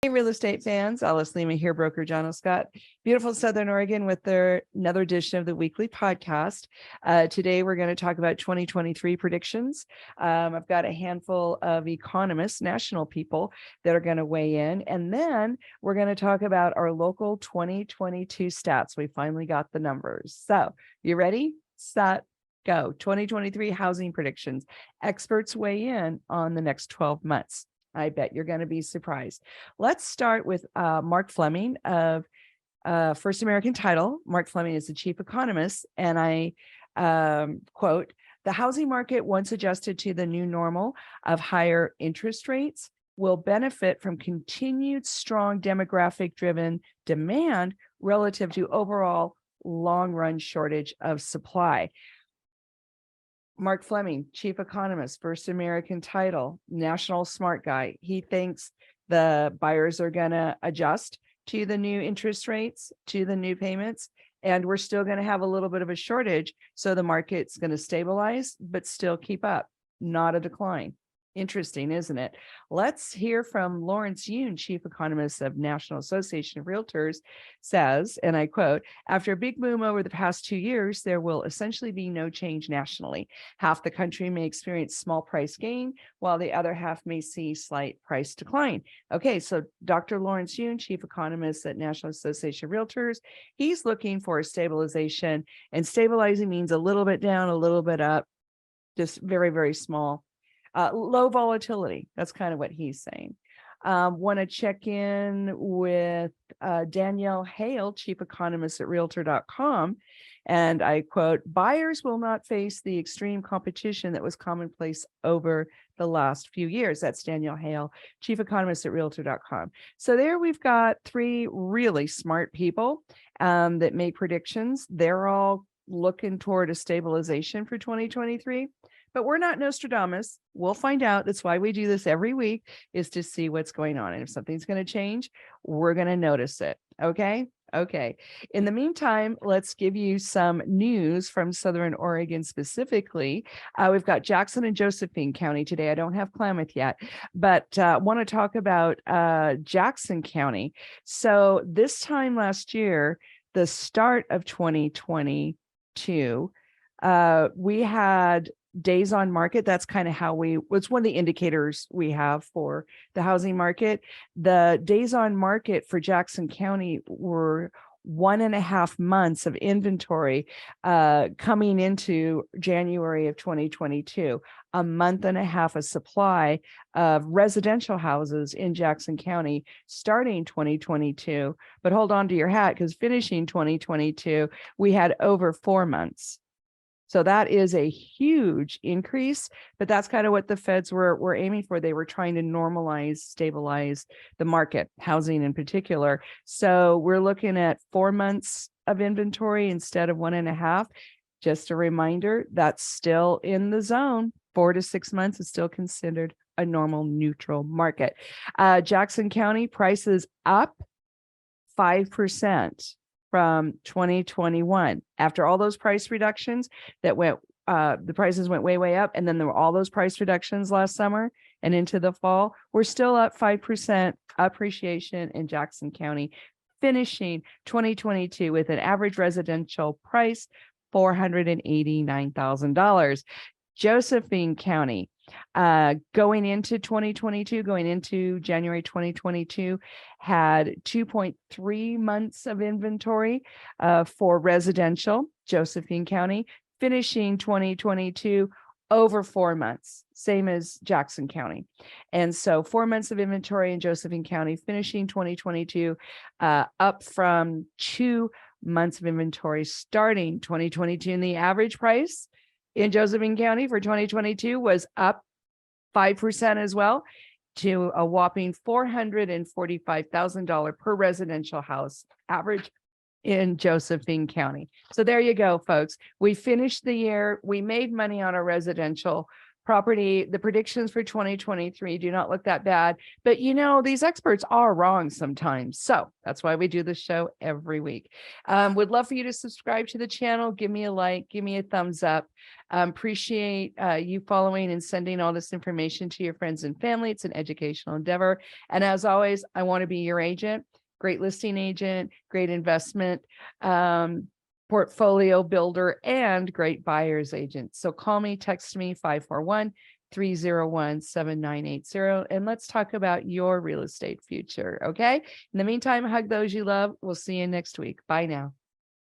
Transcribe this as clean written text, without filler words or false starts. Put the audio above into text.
Hey, real estate fans, Alice Lema here, broker John Scott, beautiful Southern Oregon with another edition of the weekly podcast. Today, we're going to talk about 2023 predictions. I've got a handful of economists, national people that are going to weigh in. And then we're going to talk about our local 2022 stats. We finally got the numbers. So you ready? Set, go. 2023 housing predictions. Experts weigh in on the next 12 months. I bet you're going to be surprised. Let's start with Mark Fleming of First American Title. Mark Fleming is the chief economist, and I quote, "The housing market, once adjusted to the new normal of higher interest rates, will benefit from continued strong demographic-driven demand relative to overall long-run shortage of supply." Mark Fleming, chief economist, First American Title, national smart guy. He thinks the buyers are going to adjust to the new interest rates, to the new payments, and we're still going to have a little bit of a shortage. So the market's going to stabilize, but still keep up, not a decline. Interesting, isn't it? Let's hear from Lawrence Yoon, chief economist of National Association of Realtors, says, and I quote, "After a big boom over the past 2 years, there will essentially be no change nationally. Half the country may experience small price gain, while the other half may see slight price decline." Okay, so Dr. Lawrence Yoon, chief economist at National Association of Realtors, he's looking for a stabilization, and stabilizing means a little bit down, a little bit up, just very, very small. Low volatility. That's kind of what he's saying. Want to check in with Danielle Hale, chief economist at Realtor.com. And I quote, "Buyers will not face the extreme competition that was commonplace over the last few years." That's Danielle Hale, chief economist at Realtor.com. So there we've got three really smart people that make predictions. They're all looking toward a stabilization for 2023. But we're not Nostradamus. We'll find out. That's why we do this every week, is to see what's going on. And if something's going to change, we're going to notice it. Okay? Okay. In the meantime, let's give you some news from Southern Oregon specifically. We've got Jackson and Josephine County today. I don't have Klamath yet, but want to talk about Jackson County. So this time last year, the start of 2022, we had days on market. That's kind of how it's one of the indicators we have for the housing market. The days on market for Jackson County were 1.5 months of inventory coming into January of 2022, a month and a half of supply of residential houses in Jackson County starting 2022. But hold on to your hat, because finishing 2022, we had over 4 months. So that is a huge increase, but that's kind of what the feds were aiming for. They were trying to normalize, stabilize the market, housing in particular. So we're looking at 4 months of inventory instead of 1.5. Just a reminder, that's still in the zone. 4 to 6 months is still considered a normal neutral market. Jackson County prices up 5%. From 2021, after all those price reductions that went, the prices went way up, and then there were all those price reductions last summer and into the fall. We're still up 5% appreciation in Jackson County, finishing 2022 with an average residential price $489,000. Josephine County, going into 2022, going into January 2022, had 2.3 months of inventory for residential, Josephine County, finishing 2022 over 4 months, same as Jackson County. And so 4 months of inventory in Josephine County, finishing 2022, up from 2 months of inventory starting 2022. And the average price in Josephine County for 2022 was up 5% as well, to a whopping $445,000 per residential house average in Josephine County. So there you go, folks. We finished the year. We made money on our residential property, the predictions for 2023 do not look that bad, but these experts are wrong sometimes. So that's why we do this show every week. Would love for you to subscribe to the channel. Give me a like, give me a thumbs up. Appreciate you following and sending all this information to your friends and family. It's an educational endeavor. And as always, I want to be your agent, great listing agent, great investment portfolio builder, and great buyer's agent. So call me, text me 541-301-7980, and let's talk about your real estate future. Okay. In the meantime, hug those you love. We'll see you next week. Bye now.